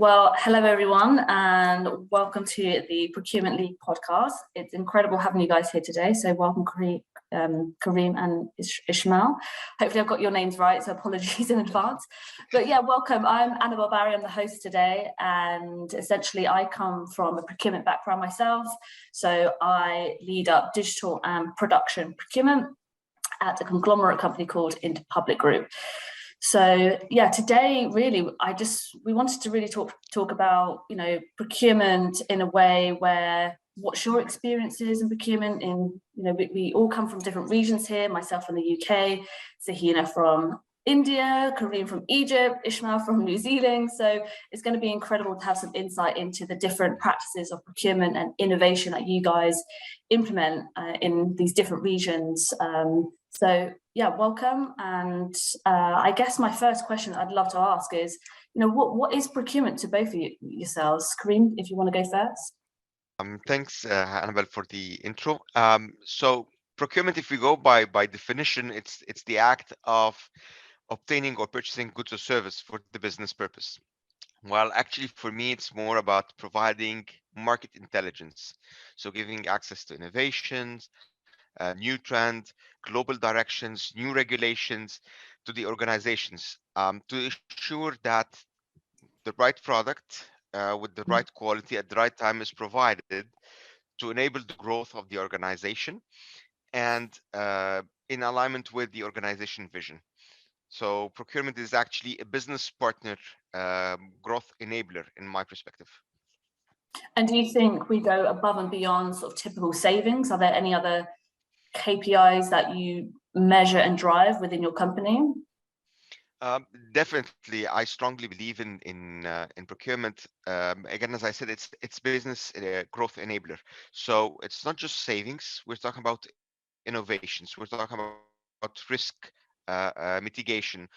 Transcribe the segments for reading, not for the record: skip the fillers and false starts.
Well, hello everyone, and welcome to the Procurement League podcast. It's incredible having you guys here today. So welcome, Karim and Ismail. Hopefully I've got your names right, so apologies in advance. But yeah, welcome. I'm Annabelle Barry, I'm the host today, and essentially I come from a procurement background myself. So I lead up digital and production procurement at a conglomerate company called Interpublic Group. So yeah, today really we wanted to really talk about procurement in a way where what's your experiences in procurement we all come from different regions here, myself from the UK, Sahina from India, Karim from Egypt, Ishmael from New Zealand. So it's going to be incredible to have some insight into the different practices of procurement and innovation that you guys implement in these different regions. So yeah, welcome. And I guess my first question I'd love to ask is, what is procurement to both of yourselves? Karim, if you want to go first. Thanks, Annabelle, for the intro. So procurement, if we go by definition, it's the act of obtaining or purchasing goods or service for the business purpose. Well, actually, for me, it's more about providing market intelligence. So giving access to innovations, new trend, global directions, new regulations to the organizations to ensure that the right product with the right quality at the right time is provided to enable the growth of the organization and in alignment with the organization vision. So procurement is actually a business partner growth enabler in my perspective. And do you think we go above and beyond sort of typical savings? Are there any other KPIs that you measure and drive within your company? Definitely, I strongly believe in procurement. Again, as I said, it's business growth enabler. So it's not just savings. We're talking about innovations. We're talking about risk mitigation.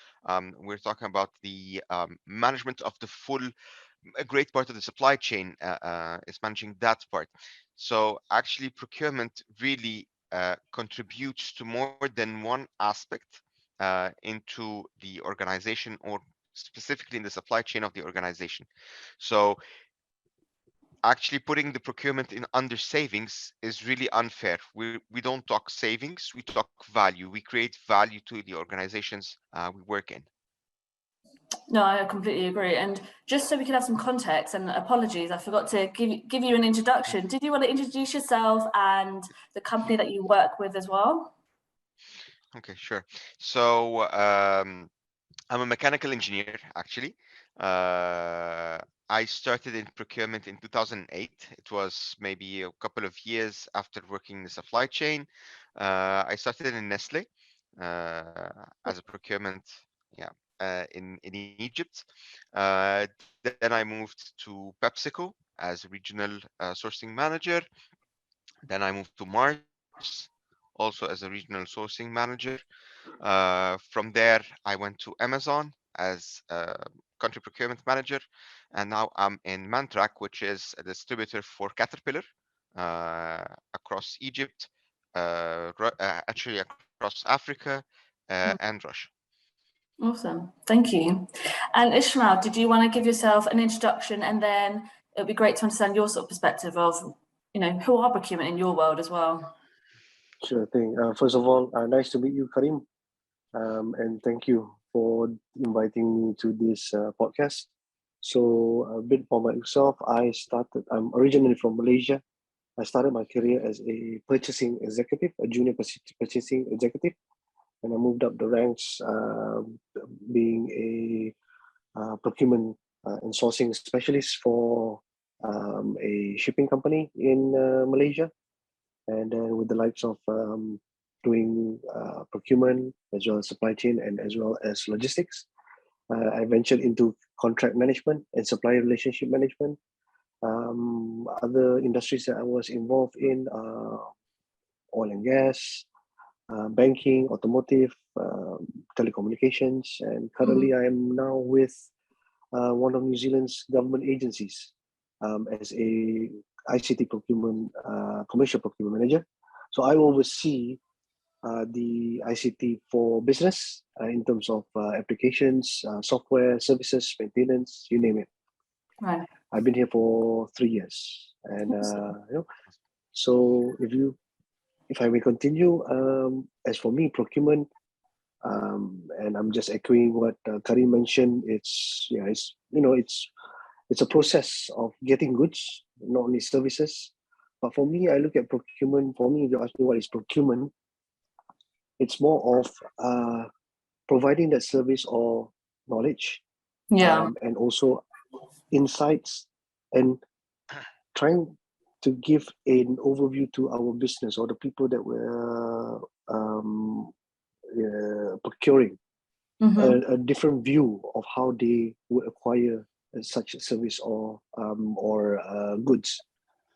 We're talking about the management of the full. A great part of the supply chain is managing that part. So actually, procurement really contributes to more than one aspect into the organization, or specifically in the supply chain of the organization. So actually putting the procurement in under savings is really unfair. We don't talk savings, we talk value. We create value to the organizations we work in. No, I completely agree. And just so we can have some context, and apologies, I forgot to give you an introduction. Did you want to introduce yourself and the company that you work with as well? Okay, sure. So I'm a mechanical engineer, actually. I started in procurement in 2008. It was maybe a couple of years after working in the supply chain. I started in Nestle as a procurement, yeah, in Egypt. Then I moved to PepsiCo as a regional sourcing manager. Then I moved to Mars, also as a regional sourcing manager. From there, I went to Amazon as a country procurement manager, and now I'm in Mantrac, which is a distributor for Caterpillar across Egypt, actually across Africa and Russia. Awesome, thank you. And Ishmael, did you want to give yourself an introduction, and then it'd be great to understand your sort of perspective of, who are procurement in your world as well? Sure thing. First of all, nice to meet you, Karim, and thank you for inviting me to this podcast. So a bit for myself, I'm originally from Malaysia. I started my career as a purchasing executive, a junior purchasing executive, and I moved up the ranks, being a procurement and sourcing specialist for a shipping company in Malaysia. And then with the likes of doing procurement as well as supply chain and as well as logistics. I ventured into contract management and supplier relationship management. Other industries that I was involved in oil and gas, banking, automotive, telecommunications, and currently I am now with one of New Zealand's government agencies as a ICT procurement, commercial procurement manager. So I oversee the ICT for business in terms of applications, software, services, maintenance, you name it. Right. I've been here for 3 years, and so if I may continue, as for me, procurement, and I'm just echoing what Karim mentioned. It's a process of getting goods, not only services. But for me, I look at procurement. For me, if you ask me what is procurement, it's more of providing that service or knowledge, Yeah. and also insights, and trying to give an overview to our business or the people that we're procuring, a different view of how they would acquire such a service or goods.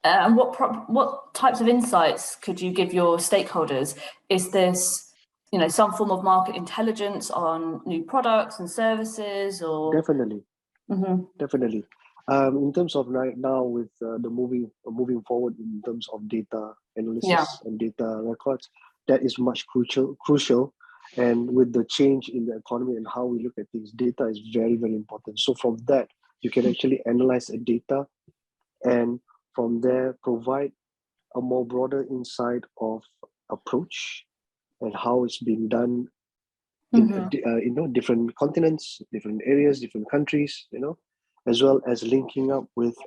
And what types of insights could you give your stakeholders? Is this, some form of market intelligence on new products and services, or? Definitely. In terms of right now, with the moving forward in terms of data analysis and data records, that is much crucial. And with the change in the economy and how we look at things, data is very, very important. So from that, you can actually analyze the data, and from there provide a more broader insight of approach and how it's being done in different continents, different areas, different countries, as well as linking up with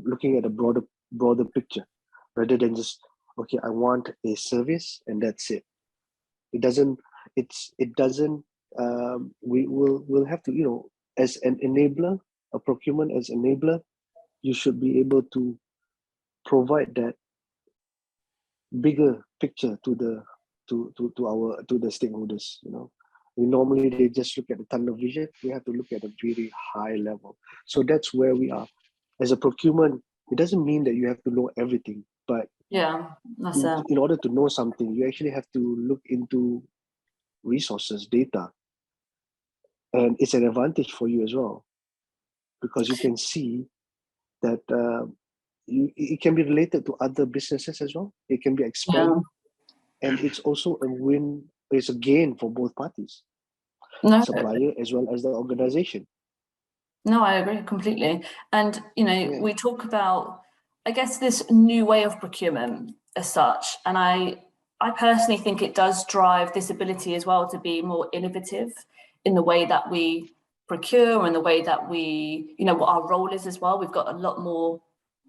looking at a broader picture, rather than just, okay, I want a service and that's it. It doesn't. We'll have to, as an enabler, a procurement as enabler, you should be able to provide that bigger picture to the stakeholders. Normally they just look at the tunnel vision. We have to look at a very high level. So that's where we are as a procurement. It doesn't mean that you have to know everything, but in order to know something, you actually have to look into resources, data, and it's an advantage for you as well, because you can see that it can be related to other businesses as well. It can be expanded, and it's also a win. It's a gain for both parties, supplier as well as the organization. No, I agree completely. And we talk about, I guess, this new way of procurement as such, and I personally think it does drive this ability as well to be more innovative in the way that we procure and the way that we, what our role is as well. We've got a lot more,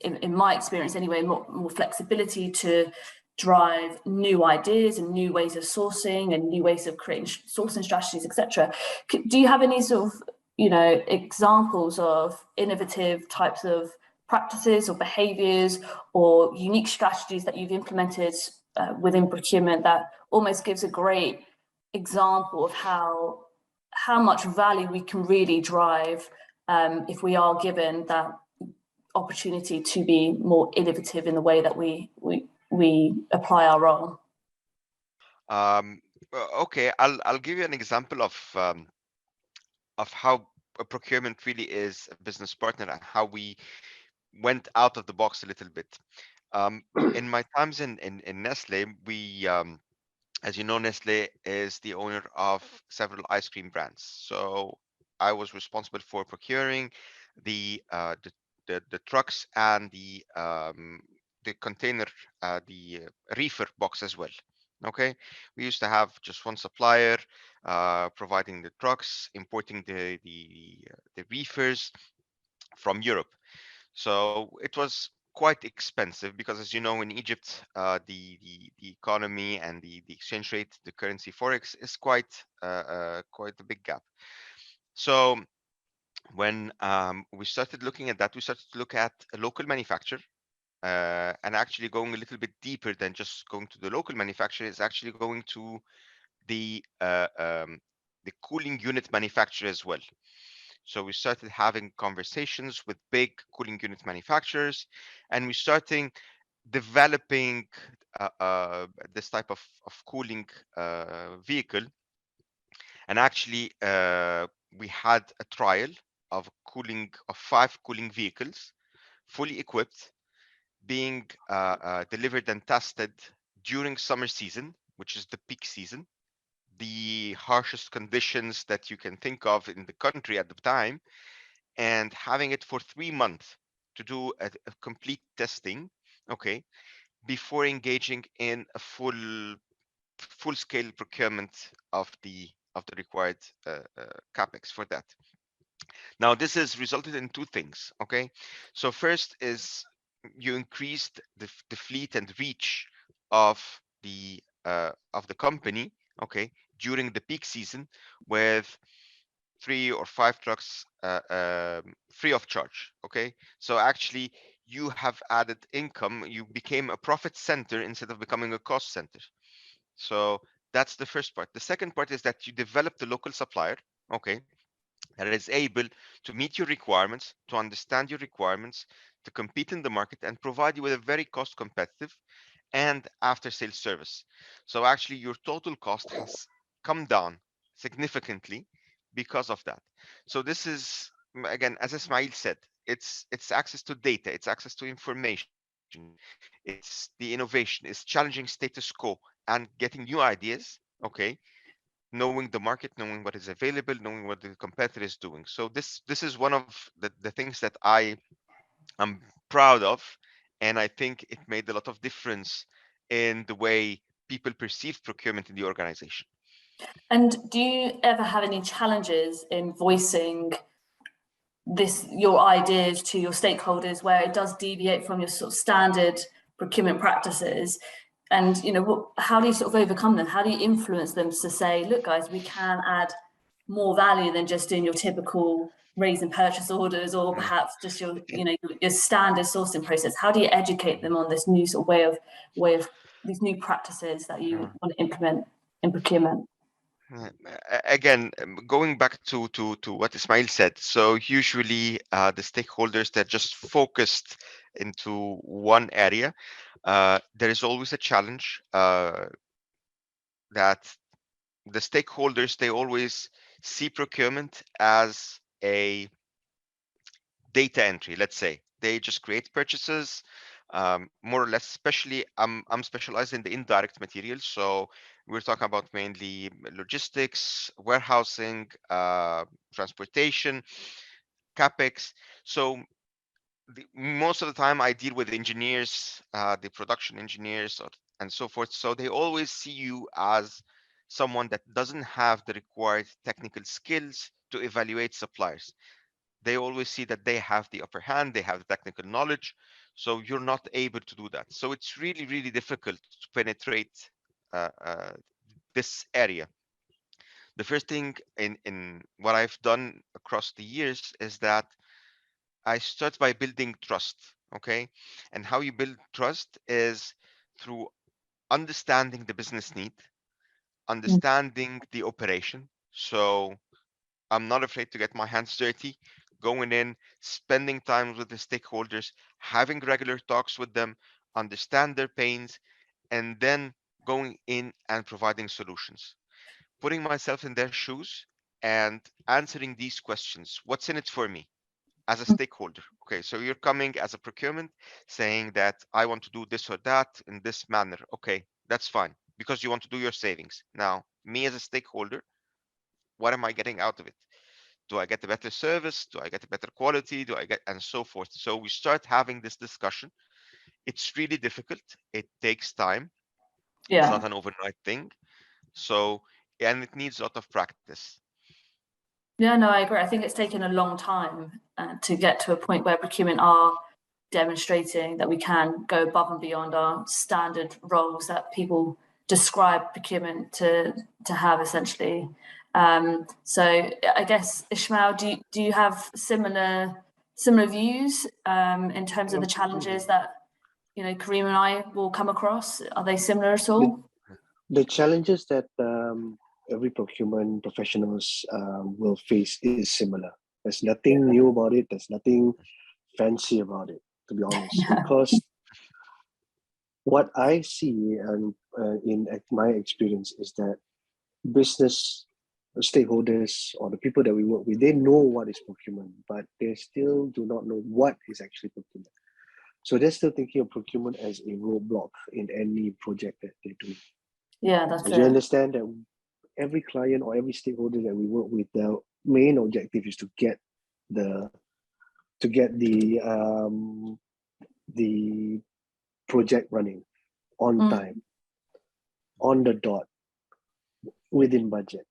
in my experience anyway, more flexibility to drive new ideas and new ways of sourcing and new ways of creating sourcing strategies, etc. Do you have any sort of examples of innovative types of practices or behaviors or unique strategies that you've implemented within procurement that almost gives a great example of how much value we can really drive if we are given that opportunity to be more innovative in the way that we apply our role? Okay, I'll give you an example of how a procurement really is a business partner and how we went out of the box a little bit. In my times in Nestle, we, as you know, Nestle is the owner of several ice cream brands. So I was responsible for procuring the trucks and the container, the reefer box as well. Okay, we used to have just one supplier providing the trucks, importing the reefers from Europe. So it was quite expensive because, as you know, in Egypt, the economy and the exchange rate, the currency forex is quite a big gap. So when we started looking at that, we started to look at a local manufacturer. And actually going a little bit deeper than just going to the local manufacturer is actually going to the cooling unit manufacturer as well. So we started having conversations with big cooling unit manufacturers, and we started developing this type of cooling vehicle. And actually, we had a trial of 5 cooling vehicles, fully equipped, being delivered and tested during summer season, which is the peak season, the harshest conditions that you can think of in the country at the time. and having it for 3 months to do a complete testing, okay, before engaging in a full scale procurement of the required capex for that. Now, this has resulted in two things. Okay, so first is you increased the fleet and reach of the company. Okay, during the peak season with 3 or 5 trucks free of charge. Okay, so actually you have added income. You became a profit center instead of becoming a cost center. So that's the first part. The second part is that you develop the local supplier. Okay, that is able to meet your requirements, to understand your requirements, to compete in the market, and provide you with a very cost competitive and after sales service. So actually your total cost has come down significantly because of that. So this is, again, as Ismail said, it's access to data, it's access to information, it's the innovation, it's challenging status quo and getting new ideas. Okay, knowing the market, knowing what is available, knowing what the competitor is doing. So this is one of the things that I'm proud of, and I think it made a lot of difference in the way people perceive procurement in the organization. And do you ever have any challenges in voicing your ideas to your stakeholders where it does deviate from your sort of standard procurement practices? And how do you sort of overcome them? How do you influence them to say, look, guys, we can add more value than just doing your typical raising purchase orders or perhaps just your standard sourcing process? How do you educate them on this new sort of way of these new practices that you want to implement in procurement? Again, going back to what Ismail said, so usually the stakeholders that just focused into one area, there is always a challenge that the stakeholders, they always see procurement as a data entry. Let's say they just create purchases, more or less. Especially I'm specialized in the indirect materials, so we're talking about mainly logistics, warehousing, transportation, capex. So most of the time I deal with engineers, the production engineers, and so forth. So they always see you as someone that doesn't have the required technical skills to evaluate suppliers. They always see that they have the upper hand, they have the technical knowledge, so you're not able to do that. So it's really, really difficult to penetrate this area. The first thing in what I've done across the years is that I start by building trust. Okay, and how you build trust is through understanding the business need, understanding the operation. So I'm not afraid to get my hands dirty, going in, spending time with the stakeholders, having regular talks with them, understand their pains, and then going in and providing solutions, putting myself in their shoes and answering these questions. What's in it for me as a stakeholder? Okay, so you're coming as a procurement saying that I want to do this or that in this manner. Okay, that's fine because you want to do your savings. Now, me as a stakeholder, what am I getting out of it? Do I get a better service? Do I get a better quality? Do I get, and so forth? So we start having this discussion. It's really difficult. It takes time. It's not an overnight thing. So, and it needs a lot of practice. Yeah, no, I agree. I think it's taken a long time to get to a point where procurement are demonstrating that we can go above and beyond our standard roles that people describe procurement to have, essentially. So I guess, Ismail, do you have similar views in terms of the challenges that Karim and I will come across? Are they similar at all? The challenges that every procurement professionals will face is similar. There's nothing new about it. There's nothing fancy about it, to be honest. Because what I see and in my experience is that business stakeholders or the people that we work with, they know what is procurement, but they still do not know what is actually procurement. So they're still thinking of procurement as a roadblock in any project that they do. Yeah, that's fair. You understand that every client or every stakeholder that we work with, their main objective is to get the to get the project running on time, on the dot, within budget,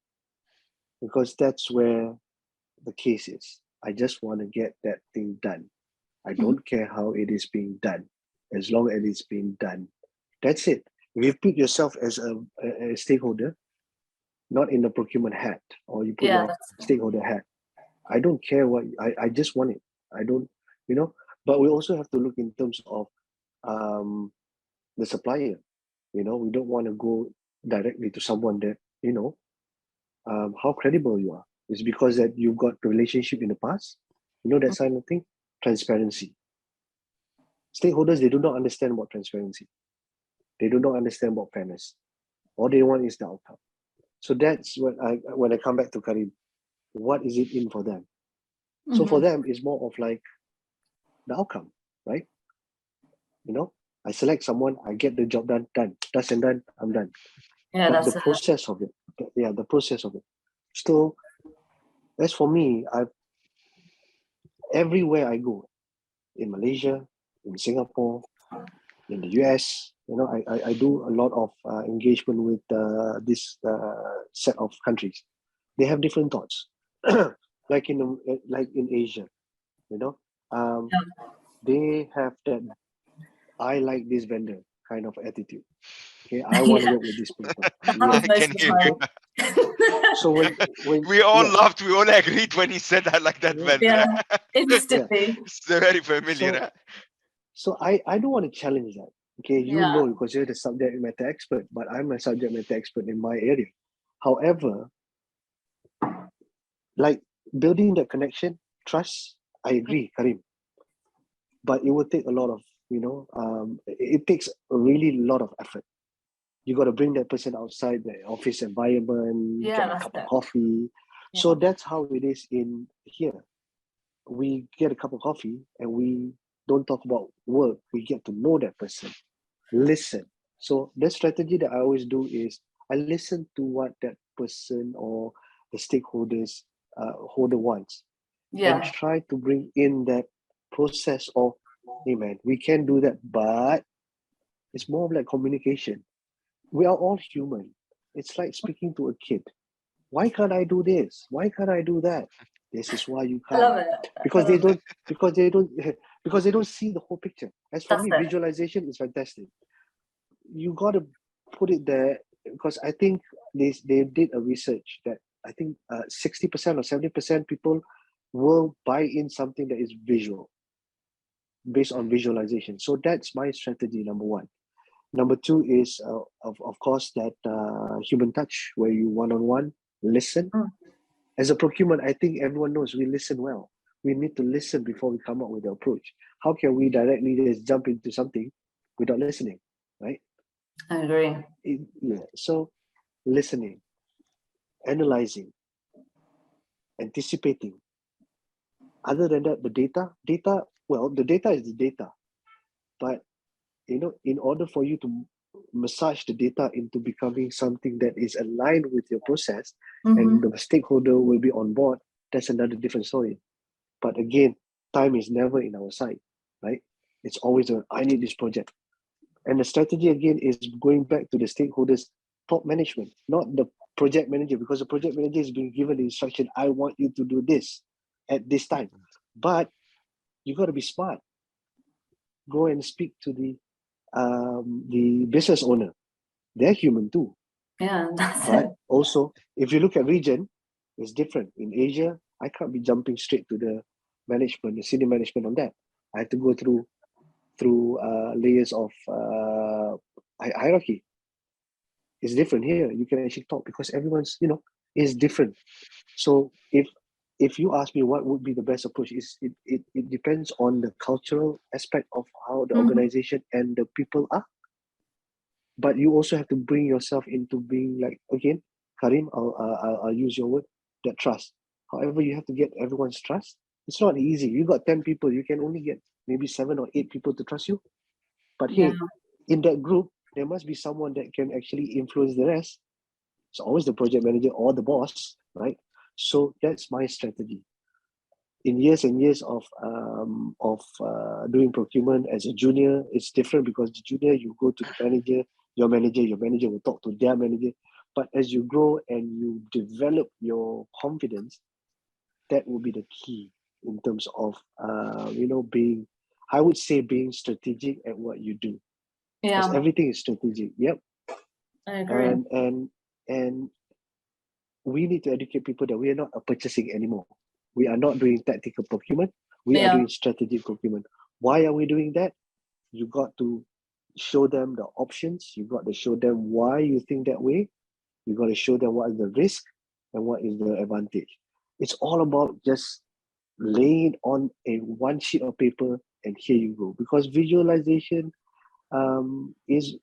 because that's where the case is. I just want to get that thing done. I don't care how it is being done, as long as it's being done. That's it. If you put yourself as a stakeholder, not in the procurement hat, or you put your stakeholder hat, I don't care what, I just want it. I don't, but we also have to look in terms of the supplier. We don't want to go directly to someone that, how credible you are. It's because that you've got the relationship in the past. That kind of thing. Transparency. Stakeholders, they do not understand about transparency. They do not understand about fairness. All they want is the outcome. So that's when I come back to Karim, what is it in for them? So for them, it's more of like the outcome, right? I select someone, I get the job done, dust and done, I'm done. Yeah, but that's the process of it. The process of it. So as for me, everywhere I go, in Malaysia, in Singapore, in the US, I do a lot of engagement with this set of countries. They have different thoughts, like in Asia, they have that I like this vendor kind of attitude. Okay, I want to work with this person. I can hear you. So when we all laughed, we all agreed when he said I like that vendor. Yeah, instantly. It's very familiar. So I don't want to challenge that. Okay, you know, because you're the subject matter expert, but I'm a subject matter expert in my area. However, like building that connection, trust, I agree, Karim. But it will take a lot of, it takes a really lot of effort. You got to bring that person outside the office environment, get a cup of coffee. Yeah. So that's how it is in here. We get a cup of coffee and we don't talk about work. We get to know that person, listen. So the strategy that I always do is I listen to what that person or the stakeholders holder wants, and try to bring in that process of, hey man, we can do that, but it's more of like communication. We are all human. It's like speaking to a kid. Why can't I do this? Why can't I do that? This is why you can't. I love it. Because they don't see the whole picture. As for me, visualization is fantastic. You got to put it there, because I think they did a research that I think 60% or 70% people will buy in something that is visual, based on visualization. So that's my strategy, number one. Number two is, of course, that human touch, where you one-on-one listen. As a procurement, I think everyone knows we listen well. We need to listen before we come up with the approach. How can we directly just jump into something without listening, right? I agree. So listening, analyzing, anticipating. Other than that, the data, well, the data is the data. But, in order for you to massage the data into becoming something that is aligned with your process, and the stakeholder will be on board, that's another different story. But again, time is never in our side, right? It's always I need this project. And the strategy again is going back to the stakeholders, top management, not the project manager, because the project manager is being given the instruction, I want you to do this at this time. But you got to be smart. Go and speak to the business owner. They're human too. Yeah, but also, if you look at region, it's different. In Asia, I can't be jumping straight to the management, the senior management on that. I have to go through layers of hierarchy. It's different here. You can actually talk, because everyone's, is different. So if you ask me what would be the best approach, it depends on the cultural aspect of how the organization and the people are. But you also have to bring yourself into being like, again, Karim, I'll use your word, that trust. However, you have to get everyone's trust. It's not easy. You got 10 people, you can only get maybe 7 or 8 people to trust you. But hey, in that group, there must be someone that can actually influence the rest. It's always the project manager or the boss, right? So that's my strategy. in years and years of doing procurement as a junior, it's different because the junior, you go to the manager, your manager will talk to their manager. But as you grow and you develop your confidence, that will be the key in terms of being, I would say, being strategic at what you do. Because everything is strategic. Yep. I agree. And we need to educate people that we are not purchasing anymore. We are not doing tactical procurement. We are doing strategic procurement. Why are we doing that? You got to show them the options. You got to show them why you think that way. You got to show them what is the risk and what is the advantage. It's all about just laying it on one sheet of paper and here you go. Because visualization is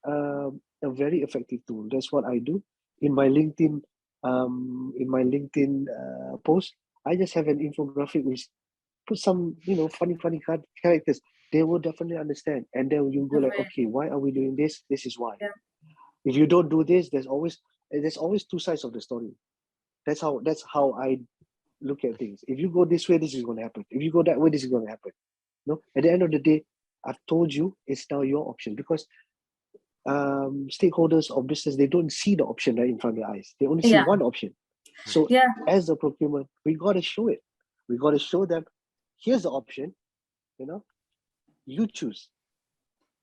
a very effective tool. That's what I do in my LinkedIn. Post, I just have an infographic which put some funny characters. They will definitely understand, and then you go like, okay, why are we doing this? This is why. If you don't do this, there's always two sides of the story. That's how I look at things. If you go this way, this is going to happen. If you go that way, this is going to happen. No, at the end of the day, I've told you it's now your option, because stakeholders of business, they don't see the option right in front of their eyes. They only see one option. So as a procurement, we got to show it. We got to show them, here's the option, you choose.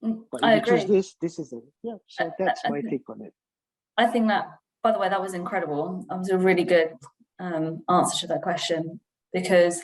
But if you choose this is it. So that's my take on it. I think that, by the way, that was incredible. That was a really good answer to that question, because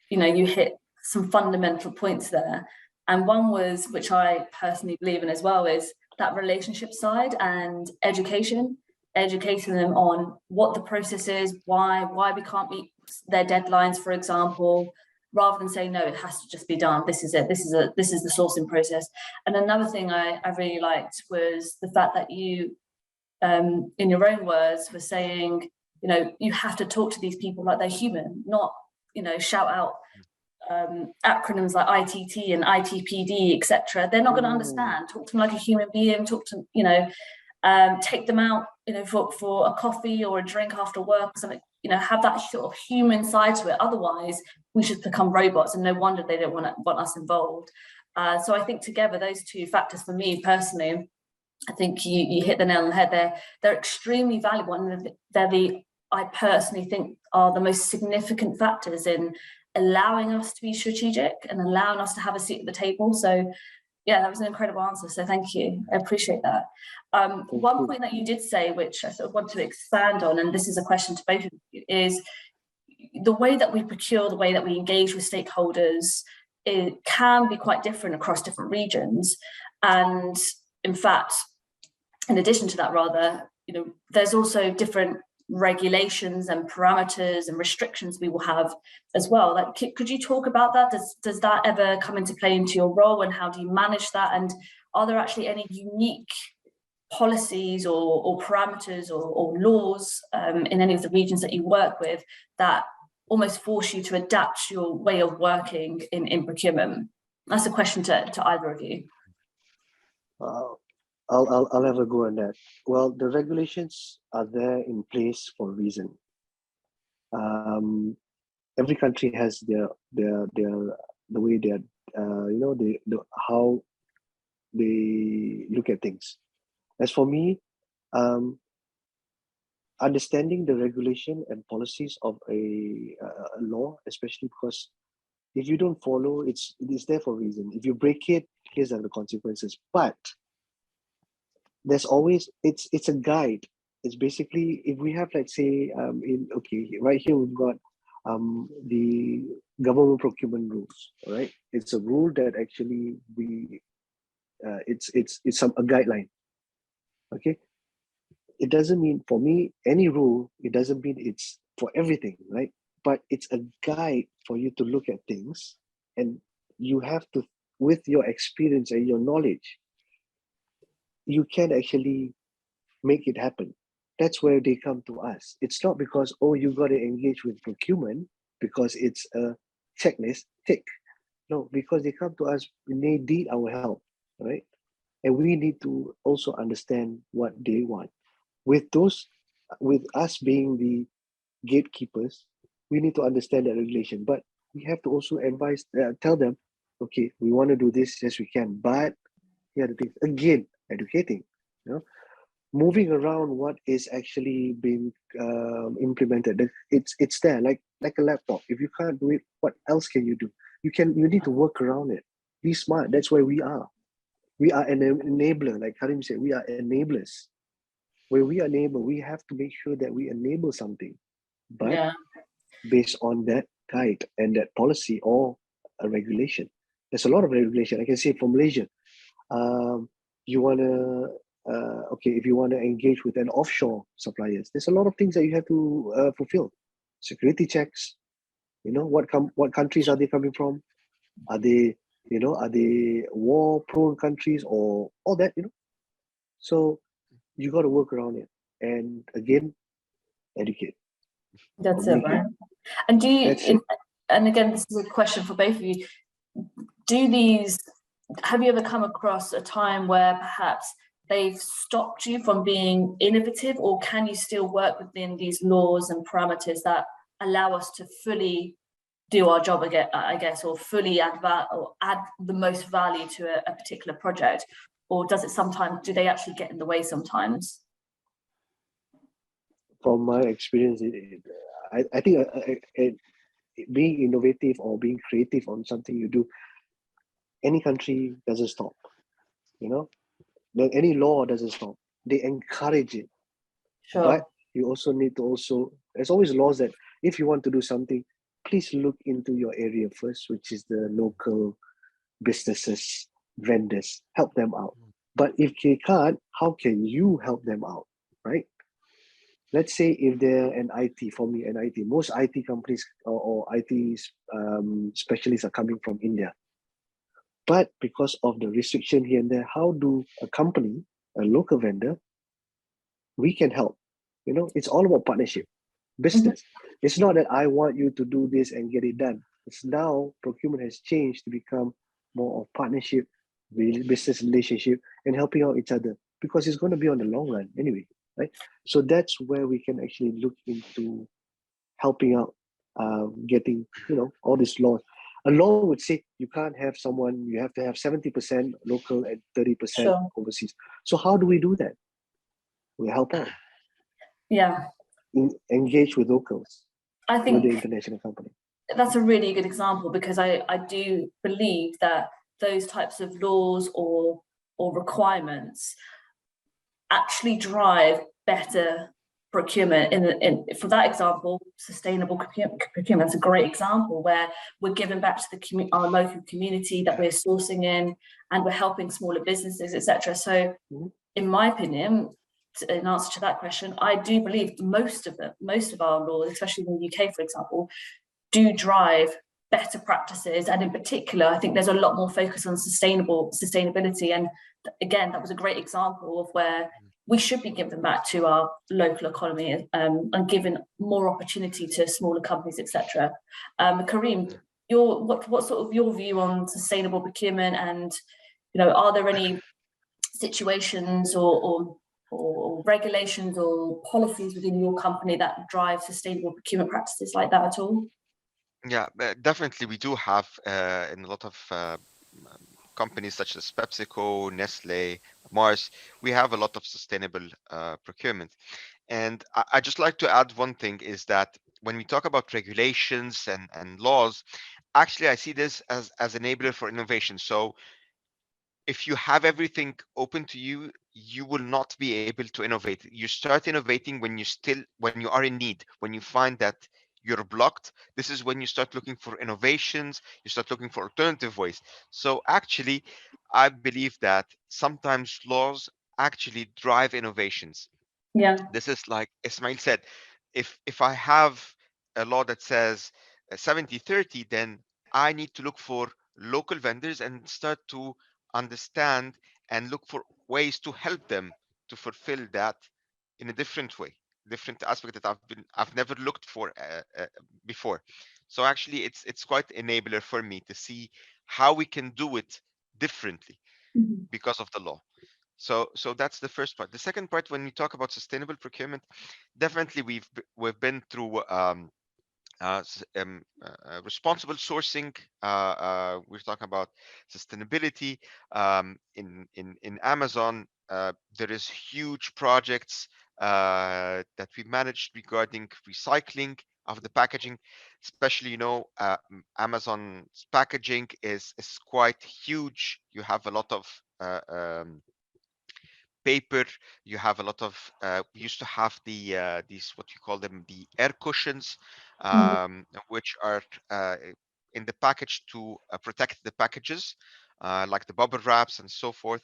you hit some fundamental points there. And one was, which I personally believe in as well, is that relationship side and educating them on what the process is, why we can't meet their deadlines, for example, rather than saying, no, it has to just be done. This is it. This is the sourcing process. And another thing I really liked was the fact that you, in your own words, were saying, you have to talk to these people like they're human, not, shout out acronyms like ITT and ITPD, etc. They're not going to understand. Talk to them like a human being. Talk to take them out, for a coffee or a drink after work or something. Have that sort of human side to it. Otherwise, we should become robots, and no wonder they don't want us involved. So I think together, those two factors, for me personally, I think you hit the nail on the head. They're extremely valuable, and I personally think are the most significant factors in allowing us to be strategic and allowing us to have a seat at the table. So yeah, that was an incredible answer. So thank you. I appreciate that. One point that you did say, which I sort of want to expand on, and this is a question to both of you, is the way that we procure, the way that we engage with stakeholders, it can be quite different across different regions. And in fact, in addition to that, rather, there's also different regulations and parameters and restrictions we will have as well. Like, could you talk about that? Does that ever come into play into your role, and how do you manage that? And are there actually any unique policies or parameters or laws in any of the regions that you work with that almost force you to adapt your way of working in procurement? That's a question to either of you. I'll have a go on that. Well, the regulations are there in place for a reason. Every country has their the way they how they look at things. As for me, understanding the regulation and policies of a law, especially because if you don't follow, it's there for a reason. If you break it, here's the consequences. But there's always it's a guide. It's basically, if we have, let's say, right here we've got the government procurement rules. All right, it's a rule that actually it's a guideline. Okay, it doesn't mean, for me, any rule, it doesn't mean it's for everything, right? But it's a guide for you to look at things, and you have to, with your experience and your knowledge, you can actually make it happen. That's where they come to us. It's not because, you got to engage with procurement because it's a checklist, tick. No, because they come to us when they need our help, right? And we need to also understand what they want. With us being the gatekeepers, we need to understand that regulation. But we have to also advise, tell them, okay, we want to do this, yes, we can. But here are the things. Again, educating, you know, moving around what is actually being implemented. It's there, like a laptop. If you can't do it, what else can you do? You need to work around it. Be smart. That's where we are. We are an enabler, like Halim said. We are enablers. Where we enable, we have to make sure that we enable something, but Yeah. based on that guide and that policy or a regulation. There's a lot of regulation. I can say for Malaysia, you want to okay, if you want to engage with an offshore suppliers, there's a lot of things that you have to fulfill. Security checks, you know, what countries are they coming from? Are they, you know, are they war-prone countries or all that, you know? So you got to work around it. And again, educate. That's it, Communicate. right? And do That's you, it. and again, this is a question for both of you. Have you ever come across a time where perhaps they've stopped you from being innovative, or can you still work within these laws and parameters that allow us to fully do our job again, I guess, or fully add the most value to a particular project? Or do they actually get in the way sometimes? From my experience, I think being innovative or being creative on something you do, any country doesn't stop, you know, any law doesn't stop. They encourage it. Sure. But you also need to there's always laws that if you want to do something, please look into your area first, which is the local businesses, vendors, help them out. But if they can't, how can you help them out, right? Let's say if they're an IT, for me, an IT, most IT companies or IT specialists are coming from India. But because of the restriction here and there, how do a company, a local vendor, we can help? You know, it's all about partnership, business. It's not that I want you to do this and get it done. It's now procurement has changed to become more of partnership, business relationship, and helping out each other because it's going to be on the long run anyway, right? So that's where we can actually look into helping out, getting, you know, all these laws. A law would say you can't have someone, you have to have 70% local and 30% overseas. So how do we do that? We help out. Yeah. Engage with locals. I think with the international company. That's a really good example, because I do believe that those types of laws or requirements actually drive better procurement. For that example, sustainable procurement is a great example where we're giving back to our local community that we're sourcing in, and we're helping smaller businesses, etc. So, in my opinion, in answer to that question, I do believe most of our laws, especially in the UK, for example, do drive better practices. And in particular, I think there's a lot more focus on sustainability. And again, that was a great example of where we should be giving back to our local economy and giving more opportunity to smaller companies, etc. Karim, what sort of your view on sustainable procurement, and are there any situations or regulations or policies within your company that drive sustainable procurement practices like that at all? Yeah, definitely. We do have in a lot of companies such as PepsiCo, Nestle, Mars, we have a lot of sustainable procurement. And I just like to add one thing is that when we talk about regulations and laws, actually I see this as enabler for innovation. So if you have everything open to you, you will not be able to innovate. You start innovating when you are in need, when you find that you're blocked. This is when you start looking for innovations, you start looking for alternative ways. So actually, I believe that sometimes laws actually drive innovations. Yeah. This is like Ismail said, if I have a law that says 70/30, then I need to look for local vendors and start to understand and look for ways to help them to fulfill that in a different way, different aspect that I've never looked for before. So actually it's quite enabler for me to see how we can do it differently because of the law. So that's the first part. The second part, when we talk about sustainable procurement, definitely we've been through responsible sourcing. We're talking about sustainability. In Amazon, there is huge projects that we managed regarding recycling of the packaging, especially Amazon's packaging is quite huge. You have a lot of paper. You have a lot of we used to have these, what you call them, the air cushions, Mm. which are in the package to protect the packages, like the bubble wraps and so forth.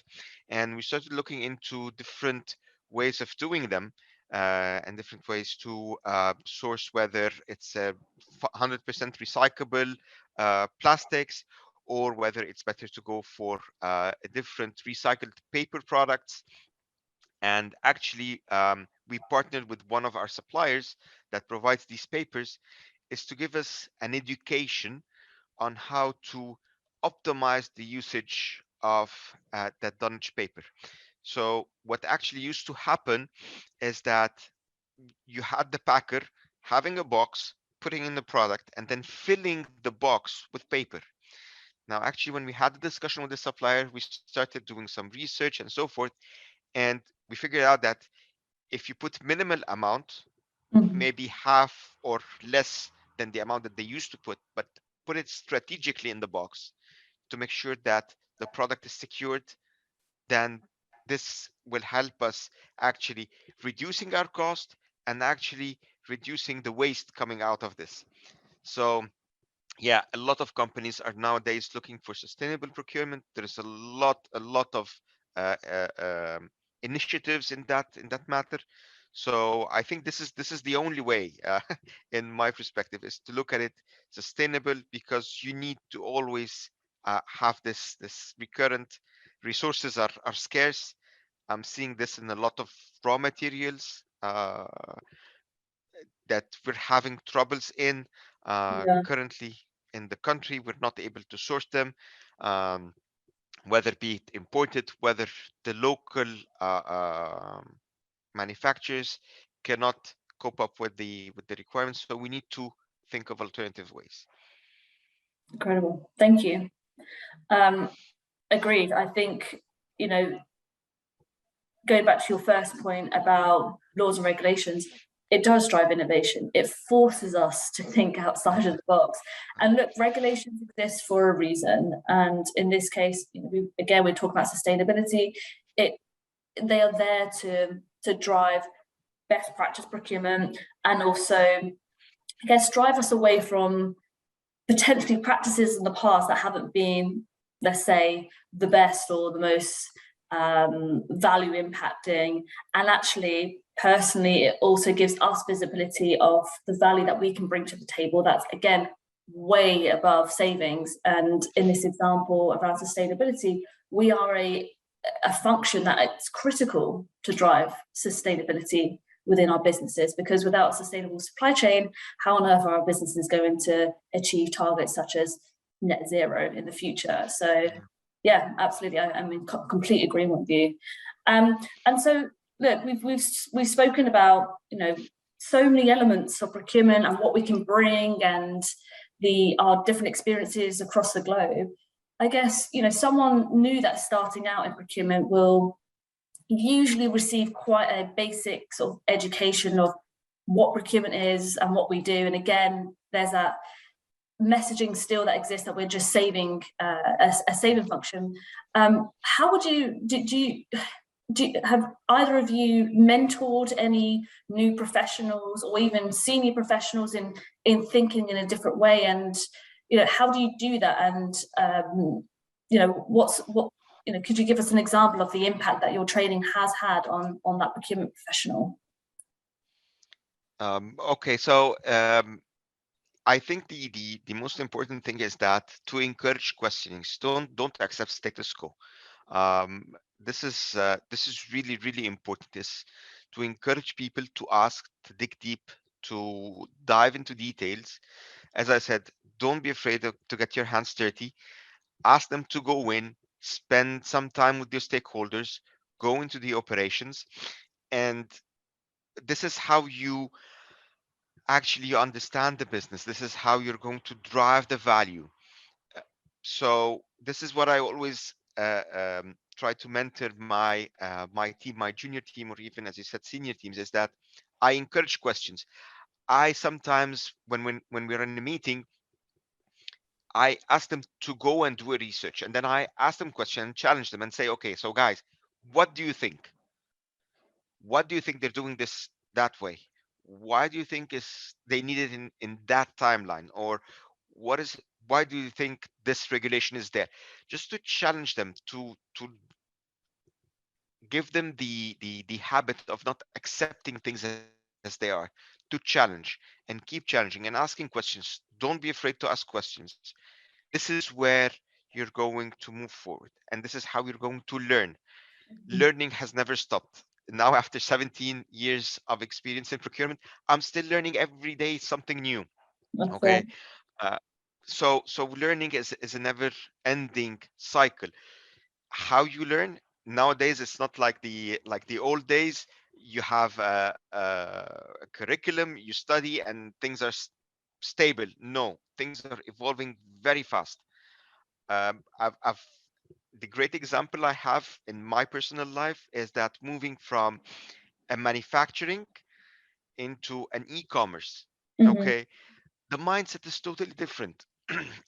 And we started looking into different ways of doing them, and different ways to source, whether it's 100% recyclable plastics, or whether it's better to go for different recycled paper products. And actually, we partnered with one of our suppliers that provides these papers, is to give us an education on how to optimize the usage of that dunnage paper. So what actually used to happen is that you had the packer having a box, putting in the product, and then filling the box with paper. Now, actually, when we had the discussion with the supplier, we started doing some research and so forth, and we figured out that if you put minimal amount, Mm. maybe half or less than the amount that they used to put put it strategically in the box to make sure that the product is secured, then this will help us actually reducing our cost and actually reducing the waste coming out of this. So yeah, a lot of companies are nowadays looking for sustainable procurement. There is a lot of uh, uh, um, initiatives in that matter. So I think this is the only way, in my perspective, is to look at it sustainable, because you need to always have this recurrent. Resources are scarce. I'm seeing this in a lot of raw materials that we're having troubles in Yeah, currently in the country. We're not able to source them, um, whether be it imported, whether the local manufacturers cannot cope up with the requirements. So we need to think of alternative ways. incredible. Thank you. Um, Agreed. I think, you know, going back to your first point about laws and regulations, it does drive innovation. It forces us to think outside of the box. And look, regulations exist for a reason. And in this case, again, we're talking about sustainability. They are there to drive best practice procurement, and also, I guess, drive us away from potentially practices in the past that haven't been, let's say, the best or the most value impacting. And actually, personally, it also gives us visibility of the value that we can bring to the table. That's, again, way above savings. And in this example around sustainability, we are a function that is critical to drive sustainability within our businesses, because without a sustainable supply chain, how on earth are our businesses going to achieve targets such as net zero in the future? So yeah, absolutely, I'm in complete agreement with you. And so look, we've spoken about, so many elements of procurement and what we can bring, and our different experiences across the globe. I guess, someone new that's starting out in procurement will usually receive quite a basic sort of education of what procurement is and what we do. And again, there's that messaging still that exists that we're just saving a saving function. How would have either of you mentored any new professionals or even senior professionals in thinking in a different way? And how do you do that? And could you give us an example of the impact that your training has had on that procurement professional? Okay, so I think the most important thing is that to encourage questionings. Don't accept status quo. This is really important. Is to encourage people to ask, to dig deep, to dive into details. As I said, don't be afraid to get your hands dirty. Ask them to go in, spend some time with your stakeholders, go into the operations, and this is how you actually you understand the business. This is how you're going to drive the value. So this is what I always try to mentor my team, my junior team, or even, as you said, senior teams, is that I encourage questions. I sometimes, when we're in a meeting, I ask them to go and do a research, and then I ask them questions and challenge them and say, okay, so guys, what do you think? What do you think they're doing this that way? Why do you think is they need it in that timeline? Or what is why do you think this regulation is there? Just to challenge them, to give them the habit of not accepting things as they are, to challenge and keep challenging and asking questions. Don't be afraid to ask questions. This is where you're going to move forward, and this is how you're going to learn. Learning has never stopped. Now, after 17 years of experience in procurement, I'm still learning every day something new. That's Okay. Uh, so learning is a never ending cycle. How you learn nowadays, it's not like the old days. You have a curriculum, you study, and things are stable. No, things are evolving very fast. I've the great example I have in my personal life is that moving from a manufacturing into an e-commerce. Mm-hmm. Okay, the mindset is totally different.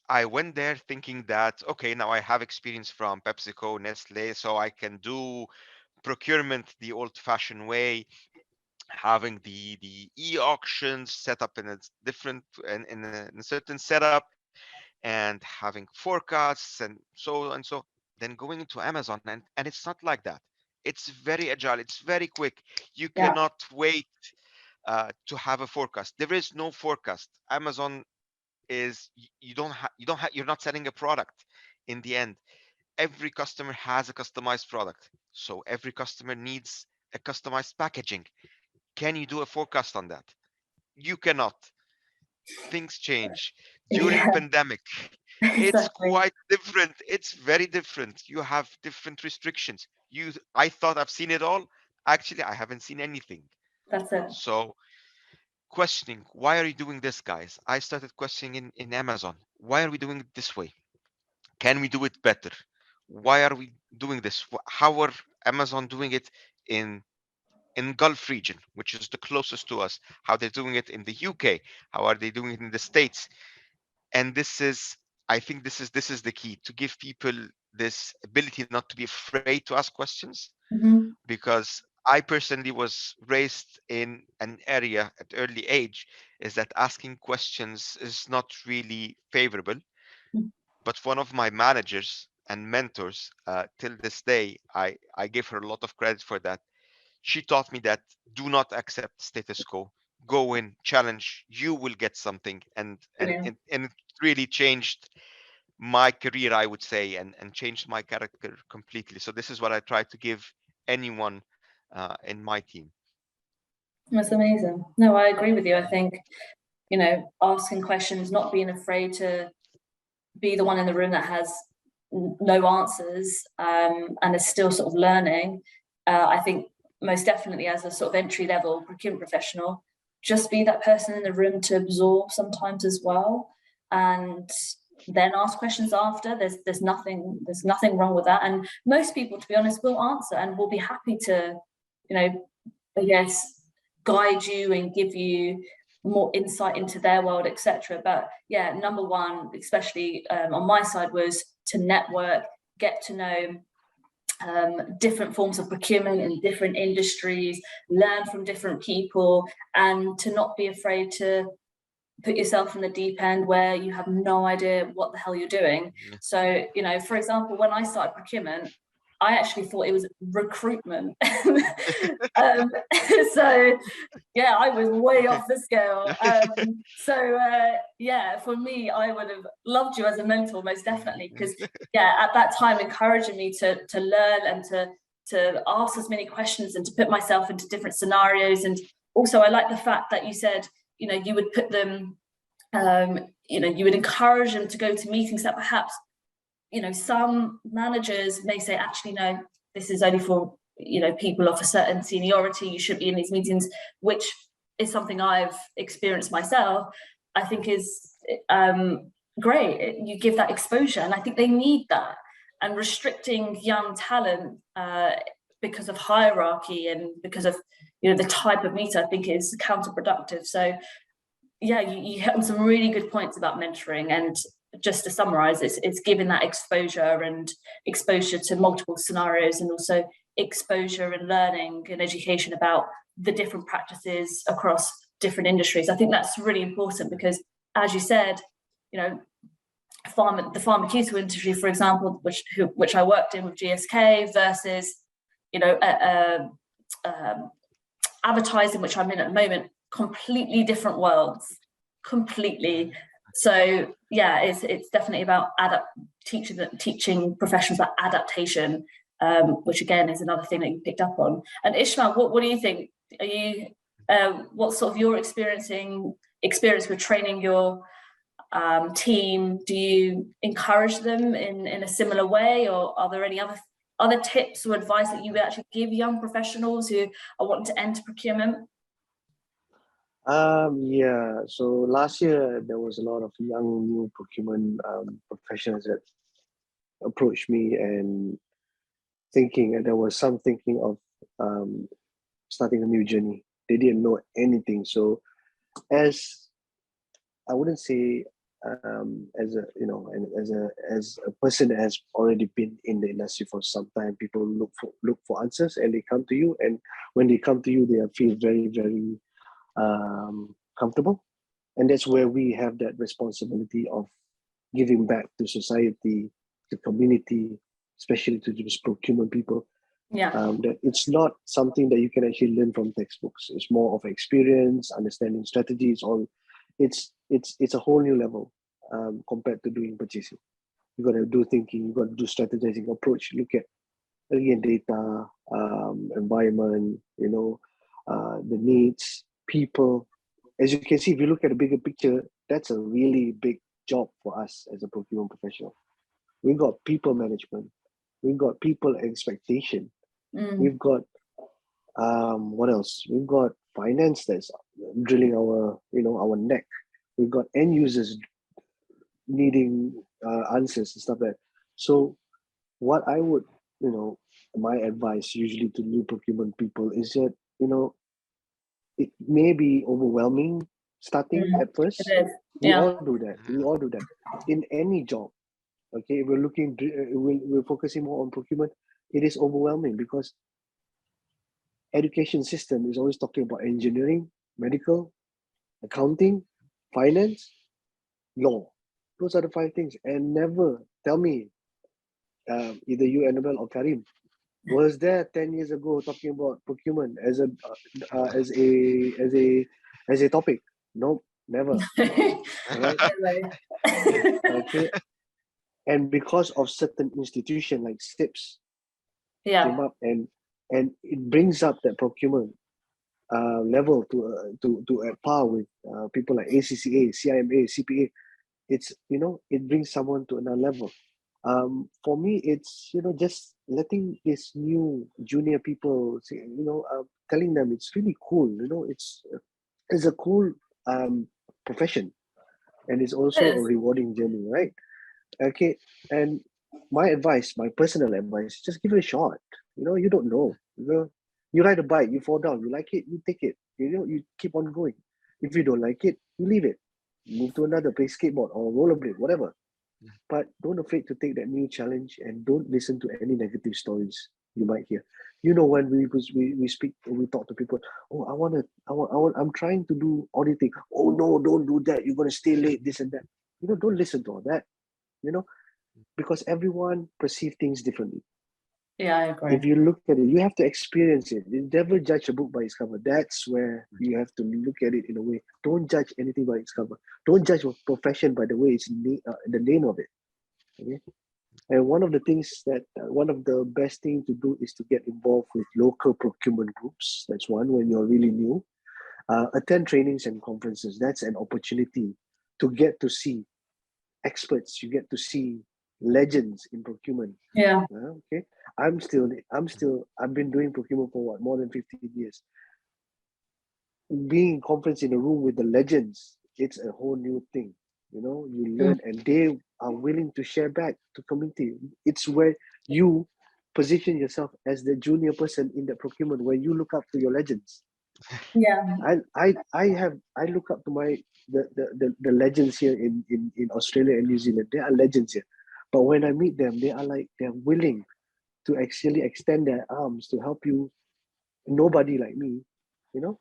I went there thinking that, okay, now I have experience from PepsiCo, Nestle, so I can do procurement the old-fashioned way, having the e-auctions set up in a different in a certain setup, and having forecasts and so. Then going into Amazon, and it's not like that. It's very agile. It's very quick. You Yeah. cannot wait to have a forecast. There is no forecast. Amazon is you're not selling a product in the end. Every customer has a customized product, so every customer needs a customized packaging. Can you do a forecast on that? You cannot. Things change during Yeah. pandemic. It's Exactly. quite different. It's very different. You have different restrictions. I thought I've seen it all. Actually, I haven't seen anything. That's it. So questioning, why are you doing this, guys? I started questioning in Amazon. Why are we doing it this way? Can we do it better? Why are we doing this? How are Amazon doing it in Gulf region, which is the closest to us? How they're doing it in the UK? How are they doing it in the States? And I think this is the key, to give people this ability not to be afraid to ask questions, Mm-hmm. because I personally was raised in an area at early age is that asking questions is not really favorable. But one of my managers and mentors, till this day, I give her a lot of credit for that. She taught me that do not accept status quo. Go in, challenge. You will get something, Brilliant. and it really changed my career, I would say, and changed my character completely. So this is what I try to give anyone in my team. That's amazing. No, I agree with you. I think, asking questions, not being afraid to be the one in the room that has no answers, and is still sort of learning. I think most definitely, as a sort of entry level procurement professional, just be that person in the room to absorb sometimes as well, and then ask questions after. There's nothing wrong with that, and most people, to be honest, will answer and will be happy to, I guess, guide you and give you more insight into their world, etc. But yeah, number one, especially on my side, was to network, get to know different forms of procurement in different industries, learn from different people, and to not be afraid to put yourself in the deep end where you have no idea what the hell you're doing. So, for example, when I started procurement, I actually thought it was recruitment. So yeah, I was way off the scale. For me, I would have loved you as a mentor, most definitely, because at that time, encouraging me to learn and to ask as many questions and to put myself into different scenarios. And also, I like the fact that you said, you would put them, you would encourage them to go to meetings that perhaps, some managers may say, actually, no, this is only for, people of a certain seniority, you should be in these meetings, which is something I've experienced myself, I think is great. You give that exposure, and I think they need that. And restricting young talent because of hierarchy and because of the type of meter, I think is counterproductive. So yeah, you hit on some really good points about mentoring, and just to summarize, it's giving that exposure to multiple scenarios, and also exposure and learning and education about the different practices across different industries. I think that's really important because, as you said, the pharmaceutical industry, for example, which I worked in with GSK, versus advertising, which I'm in at the moment, completely different worlds, completely. So yeah, it's definitely about teaching professionals about adaptation, which again is another thing that you picked up on. And Ismail, what do you think? Are you what's sort of your experience with training your team? Do you encourage them in a similar way, or are there any other tips or advice that you would actually give young professionals who are wanting to enter procurement? Yeah, so last year there was a lot of young new procurement professionals that approached me and there was some thinking of starting a new journey. They didn't know anything. So as I wouldn't say as a person that has already been in the industry for some time, people look for answers, and they come to you, and when they come to you, they feel very, very comfortable. And that's where we have that responsibility of giving back to society, to community, especially to these procurement people. Yeah. That it's not something that you can actually learn from textbooks. It's more of experience, understanding strategies. It's a whole new level compared to doing purchasing. You got to do thinking. You got to do strategizing approach. Look at again data, environment. The needs, people. As you can see, if you look at the bigger picture, that's a really big job for us as a procurement professional. We've got people management. We've got people expectation. We've got what else? We've got finance that's drilling our neck. We've got end users needing answers and stuff like that. So what I would, my advice usually to new procurement people is that, it may be overwhelming starting at first. We all do that. We all do that. In any job, okay, we're focusing more on procurement. It is overwhelming because education system is always talking about engineering, medical, accounting, finance, law. Those are the 5 things. And never tell me, either you, Annabelle, or Karim, was there 10 years ago talking about procurement as a topic? Nope, never. Right? Okay. And because of certain institution like SIPS came up, and it brings up that procurement level to at par with people like ACCA, CIMA, CPA. It's it brings someone to another level. For me, it's just letting this new junior people say, telling them it's really cool. It's a cool profession, and it's also a rewarding journey, right? Okay, and my personal advice, just give it a shot. You don't know. You ride a bike, you fall down, you like it, you take it. You keep on going. If you don't like it, you leave it. Move to another, play skateboard or rollerblade, whatever. But don't afraid to take that new challenge, and don't listen to any negative stories you might hear. When we speak, we talk to people. Oh, I'm trying to do auditing. Oh no, don't do that. You're gonna stay late. This and that. Don't listen to all that. Because everyone perceives things differently. Yeah, I agree. If you look at it, you have to experience it. You never judge a book by its cover. That's where you have to look at it in a way. Don't judge anything by its cover. Don't judge a profession by the way it's the name of it. Okay? And one of the best things to do is to get involved with local procurement groups. That's one, when you're really new. Attend trainings and conferences. That's an opportunity to get to see experts. You get to see legends in procurement. Yeah. Okay. I've been doing procurement for more than 15 years. being in conference in a room with the legends, it's a whole new thing. You know, you Mm. learn and they are willing to share back to community. It's where you position yourself as the junior person in the procurement where you look up to your legends. Yeah. I look up to the legends here in Australia and New Zealand. They are legends here. But when I meet them, they're willing to actually extend their arms to help you, nobody like me, you know,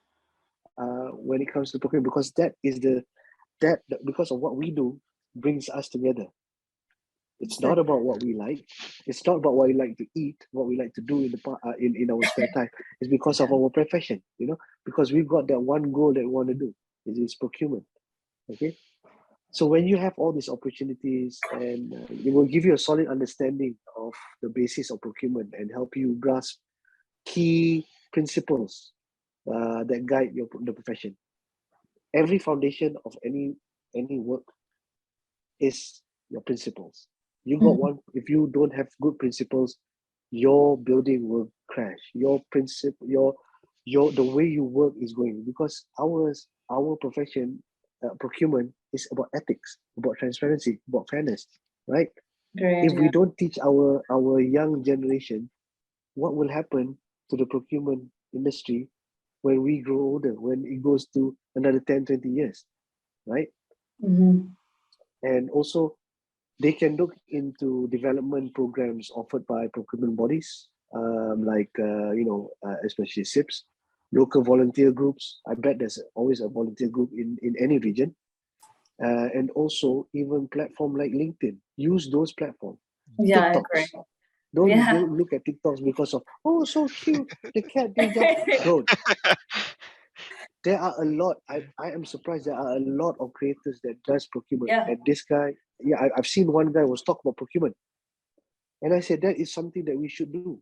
when it comes to procurement, because because of what we do brings us together. It's not about what we like. It's not about what we like to eat, what we like to do in our spare time. It's because of our profession, you know, because we've got that one goal that we want to do. It is procurement. Okay. So when you have all these opportunities, and it will give you a solid understanding of the basis of procurement and help you grasp key principles that guide the profession. Every foundation of any work is your principles. You got one. If you don't have good principles, your building will crash. Your principle, your the way you work is going, because our profession, procurement, is about ethics, about transparency, about fairness, right? Great, If we yeah. don't teach our young generation, what will happen to the procurement industry when we grow older, when it goes to another 10, 20 years, right? Mm-hmm. And also, they can look into development programs offered by procurement bodies, like especially SIPs, local volunteer groups. I bet there's always a volunteer group in any region, and also even platform like LinkedIn. Use those platforms. Yeah, I agree. TikToks. Don't Yeah. look at TikToks because of, oh, so cute, the cat did jump. Don't. There are a lot. I am surprised there are a lot of creators that does procurement. Yeah. And this guy, yeah, I've seen one guy was talking about procurement. And I said, that is something that we should do.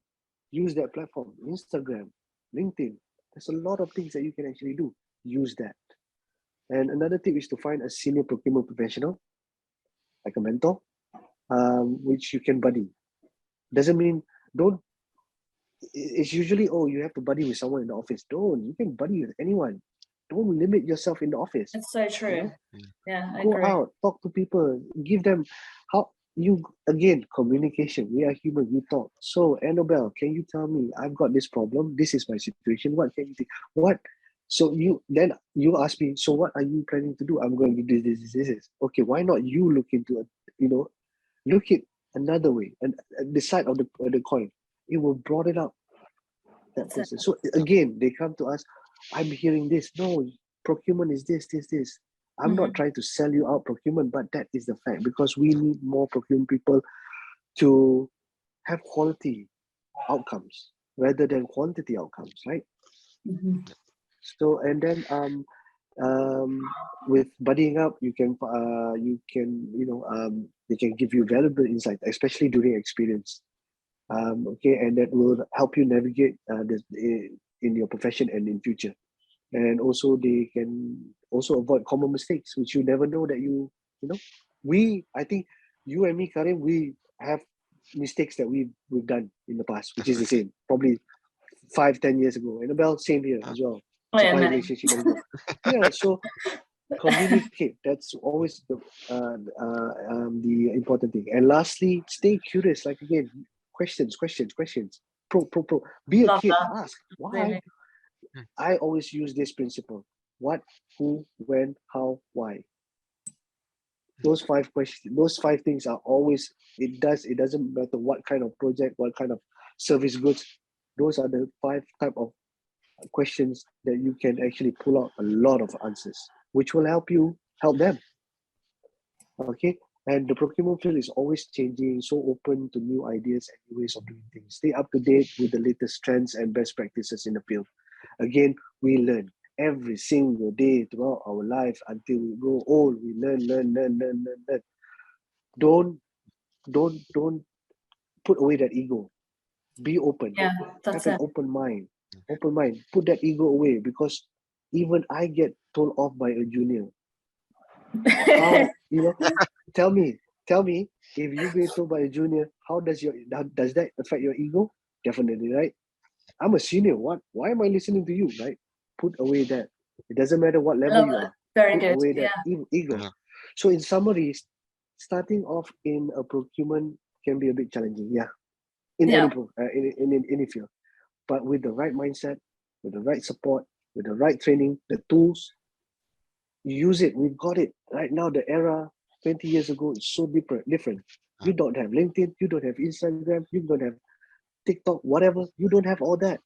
Use that platform, Instagram, LinkedIn. There's a lot of things that you can actually do. Use that. And another tip is to find a senior procurement professional, like a mentor, which you can buddy. Doesn't mean, don't, it's usually, oh, you have to buddy with someone in the office. Don't, you can buddy with anyone. Don't limit yourself in the office. It's so true. You know? Yeah, I Go agree. out, talk to people, give them how you, again, communication. We are human, we talk. So Annabelle, can you tell me, I've got this problem, this is my situation, what can you think? What? So you ask me, so what are you planning to do? I'm going to do this. Okay, why not you look into it, look at another way, and the side of the coin. It will broaden up that That's it. person. So again, they come to us, I'm hearing this. No, procurement is this. I'm not trying to sell you out procurement, but that is the fact, because we need more procurement people to have quality outcomes rather than quantity outcomes, right? Mm-hmm. So, and then with buddying up, they can give you valuable insight, especially during experience. Okay, and that will help you navigate in your profession and in future. And also they can also avoid common mistakes, which you never know that I think you and me, Karim, we have mistakes that we've done in the past, which is the same, probably 5-10 years ago. Annabelle, same here as well. Oh, yeah, Supply many. relationship as well. Yeah, so communicate. That's always the important thing. And lastly, stay curious. Like, again, questions. Pro. Be a Love kid. that. Ask why. Really. I always use this principle: what, who, when, how, why. Those 5 questions, those 5 things are always. It doesn't matter what kind of project, what kind of service goods. Those are the 5 type of questions that you can actually pull out a lot of answers, which will help them. Okay. And the procurement field is always changing, so open to new ideas and new ways of doing things. Stay up to date with the latest trends and best practices in the field. Again, we learn every single day throughout our life until we grow old. We learn. Don't put away that ego. Be open. Yeah, that's Have an it. open mind. Open mind. Put that ego away, because even I get told off by a junior. How, tell me, if you get told by a junior, how does that affect your ego? Definitely, right? I'm a senior. Why am I listening to you, right? Put away that. It doesn't matter what level Love you it. are. Very Put good. away Yeah. that ego. Yeah. So in summary, starting off in a procurement can be a bit challenging. Yeah, in Yeah. in any field, but with the right mindset, with the right support, with the right training, the tools, use it. We've got it right now. The era 20 years ago is so different. You don't have LinkedIn, you don't have Instagram, you don't have TikTok, whatever. You don't have all that.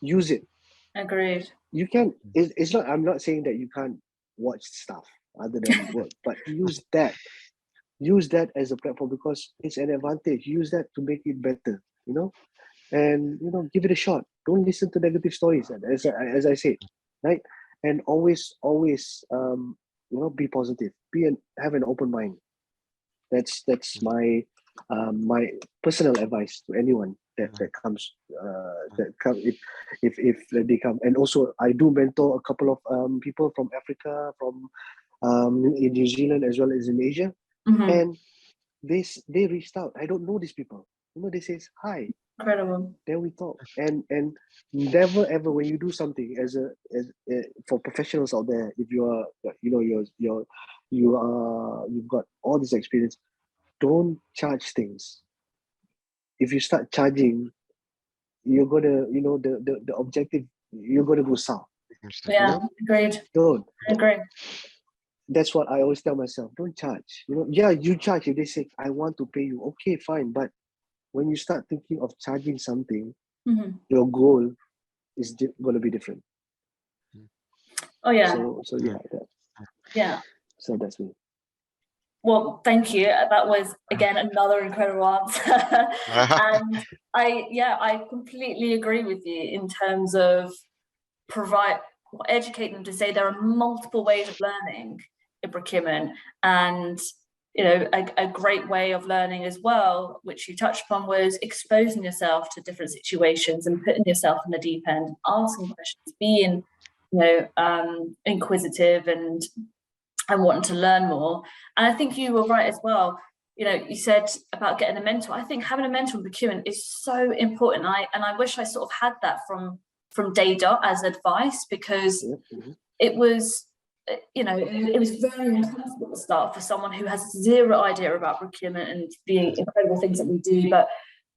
Use it. Agreed. You can. It's not. I'm not saying that you can't watch stuff other than work, but use that. Use that as a platform because it's an advantage. Use that to make it better. And give it a shot. Don't listen to negative stories, as I said, right? And always be positive. Have an open mind. That's my my personal advice to anyone that comes if they come. And also I do mentor a couple of people from Africa, from in New Zealand as well as in Asia, and they reached out. I don't know these people. They say hi. Incredible. Then we talk, and never ever when you do something as for professionals out there, if you are you've got all this experience, don't charge things. If you start charging, you're gonna the objective, you're gonna go south. Yeah, agreed. Don't. I agree. That's what I always tell myself. Don't charge. Yeah, you charge. If they say I want to pay you, okay, fine, but when you start thinking of charging something, your goal is going to be different. Oh yeah. So yeah. Yeah. So that's me. Well, thank you. That was again another incredible answer. And I completely agree with you in terms of educate them to say there are multiple ways of learning in procurement, and a great way of learning as well, which you touched upon, was exposing yourself to different situations and putting yourself in the deep end, asking questions, being inquisitive and wanting to learn more. And I think you were right as well. You said about getting a mentor. I think having a mentor in procurement is so important. I wish I sort of had that from day dot as advice, because it was very uncomfortable at the start for someone who has zero idea about procurement and the incredible things that we do. But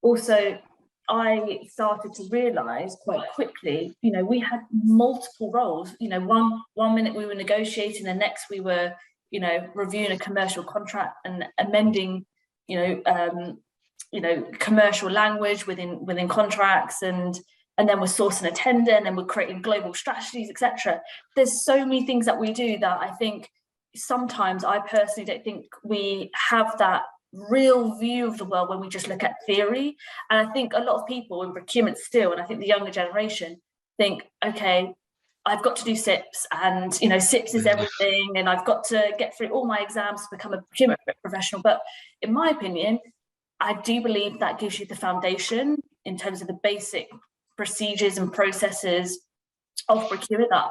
also I started to realise quite quickly, we had multiple roles. One minute we were negotiating, the next we were, reviewing a commercial contract and amending, commercial language within contracts, and then we're sourcing a tender, and then we're creating global strategies, etc. There's so many things that we do that I think sometimes I personally don't think we have that real view of the world when we just look at theory. And I think a lot of people in procurement still, and I think the younger generation, think, okay, I've got to do SIPs, and SIPs is everything, and I've got to get through all my exams to become a procurement professional. But in my opinion, I do believe that gives you the foundation in terms of the basic procedures and processes of procurement that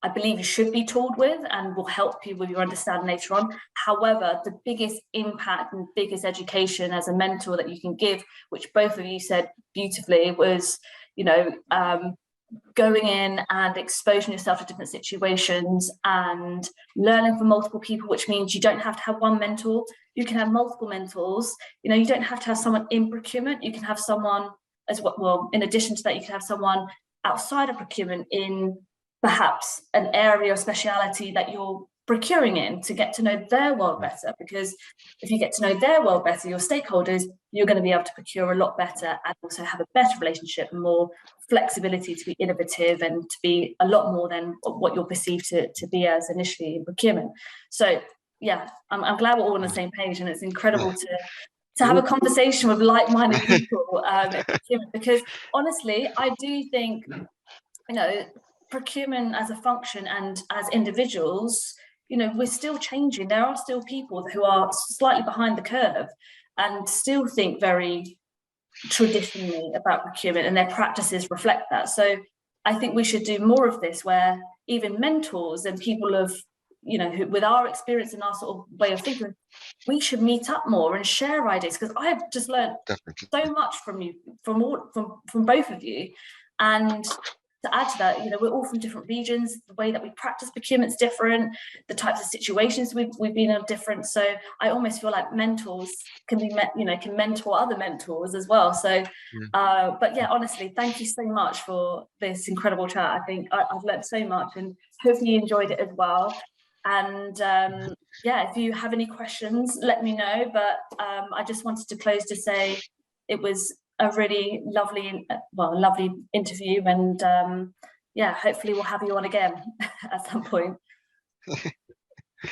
I believe you should be taught with and will help you with your understanding later on. However, the biggest impact and biggest education as a mentor that you can give, which both of you said beautifully, was, going in and exposing yourself to different situations and learning from multiple people, which means you don't have to have one mentor. You can have multiple mentors. You don't have to have someone in procurement. You can have someone as well. In addition to that, you can have someone outside of procurement in perhaps an area or speciality that you're procuring in, to get to know their world better. Because if you get to know their world better, your stakeholders, you're going to be able to procure a lot better and also have a better relationship and more flexibility to be innovative and to be a lot more than what you're perceived to be as initially in procurement. So yeah, I'm glad we're all on the same page, and it's incredible to have a conversation with like-minded people in procurement, because honestly, I do think, procurement as a function and as individuals, we're still changing. There are still people who are slightly behind the curve and still think very traditionally about procurement, and their practices reflect that. So I think we should do more of this, where even mentors and people of, who, with our experience and our sort of way of thinking, we should meet up more and share ideas, because I have just learned so much from you, from both of you. And to add to that, you know, we're all from different regions. The way that we practice procurement's different. The types of situations we've been in are different. So I almost feel like mentors can be, can mentor other mentors as well. So, but yeah, honestly, thank you so much for this incredible chat. I think I've learned so much, and hopefully you enjoyed it as well. And yeah, if you have any questions, let me know. But I just wanted to close to say it was a really lovely interview, and yeah, hopefully we'll have you on again at some point.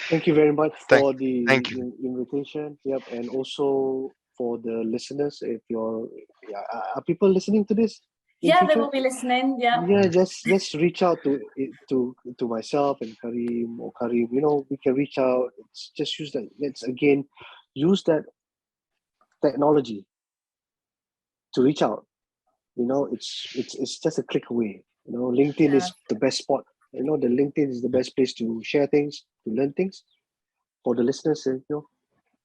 Thank you very much for thank the you. invitation. Yep, and also for the listeners. If you're, are people listening to this? Yeah, they will be listening. Yeah. Yeah, just reach out to myself and Karim or Karim. You know, we can reach out. It's just use that. Let's again use that technology to reach out. You know, it's just a click away. You know, LinkedIn is the best spot. You know, the LinkedIn is the best place to share things, to learn things. For the listeners, you know,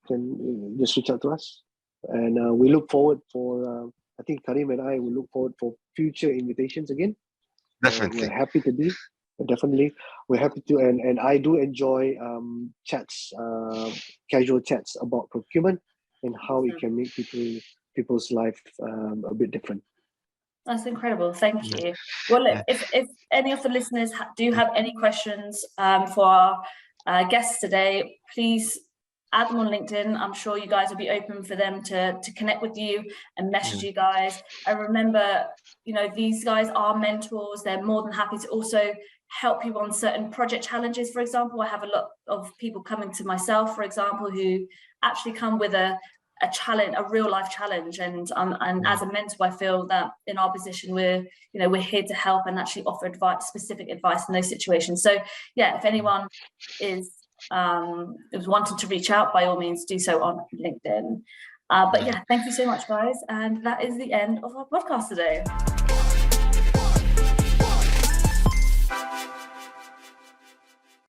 can just reach out to us, and we look forward for. I think Karim and I will look forward for future invitations again. Definitely. We're happy to be. Definitely, we're happy to, and I do enjoy chats, casual chats about procurement and how it can make people's life a bit different. That's incredible. Thank you. Well, look, if any of the listeners do have any questions for our guests today, please add them on LinkedIn. I'm sure you guys will be open for them to connect with you and message you guys. And remember, you know, these guys are mentors. They're more than happy to also help you on certain project challenges. For example, I have a lot of people coming to myself, for example, who actually come with a challenge, a real life challenge, and as a mentor, I feel that in our position we're here to help and actually offer specific advice in those situations. So yeah, if anyone is wanting to reach out, by all means do so on LinkedIn. But yeah, thank you so much, guys, and that is the end of our podcast today.